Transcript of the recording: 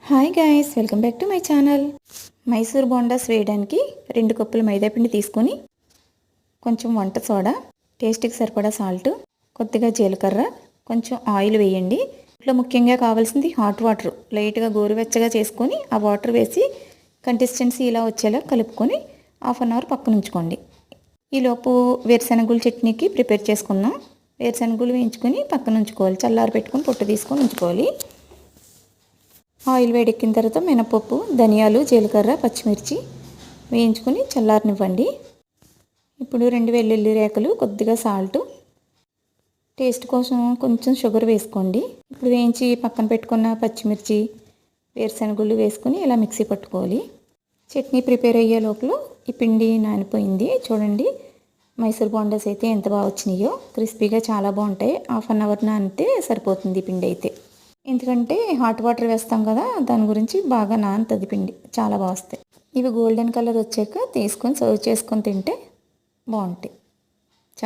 Hi guys, welcome back to my channel. Mysore bondas వేయడానికి 2 కప్పులు మైదాపిండి తీసుకొని కొంచెం వంట సోడా, టేస్ట్కి సరిపడా సాల్ట్, కొద్దిగా జీలకర్ర, కొంచెం ఆయిల్ వేయండి. ఇట్లా ముఖ్యంగా కావాల్సింది హాట్ వాటర్, లైట్గా గోరువెచ్చగా చేసుకొని ఆ వాటర్ వేసి కన్సిస్టెన్సీ ఇలా వచ్చేలా కలుపుకొని హాఫ్ అన్ అవర్ పక్కన ఉంచుకోండి. ఈలోపు వేరుశనగుల చట్నీకి ప్రిపేర్ చేసుకుందాం. వేరుశనగులు వేయించుకొని పక్కన ఉంచుకోవాలి. చల్లారి పెట్టుకొని పొట్టు తీసుకొని ఉంచుకోవాలి. ఆయిల్ వేడెక్కిన తర్వాత మినపప్పు, ధనియాలు, జీలకర్ర, పచ్చిమిర్చి వేయించుకొని చల్లారనివ్వండి. ఇప్పుడు 2 వెల్లుల్లి రేఖలు, కొద్దిగా సాల్ట్, టేస్ట్ కోసం కొంచెం షుగర్ వేసుకోండి. ఇప్పుడు వేయించి పక్కన పెట్టుకున్న పచ్చిమిర్చి, వేరుశనగుళ్ళు వేసుకొని ఇలా మిక్సీ పట్టుకోవాలి. చట్నీ ప్రిపేర్ అయ్యే లోపల ఈ పిండి నానిపోయింది. చూడండి, మైసూర్ బోండాస్ అయితే ఎంత బాగా వచ్చినాయో. క్రిస్పీగా చాలా బాగుంటాయి. హాఫ్ అన్ అవర్ నానితే సరిపోతుంది ఈ పిండి అయితే. ఎందుకంటే హాట్ వాటర్ వేస్తాం కదా, దాని గురించి బాగా నానుతుంది పిండి, చాలా బాగా వస్తాయి. ఇవి గోల్డెన్ కలర్ వచ్చాక తీసుకొని సర్వ్ చేసుకొని తింటే బాగుంటాయి.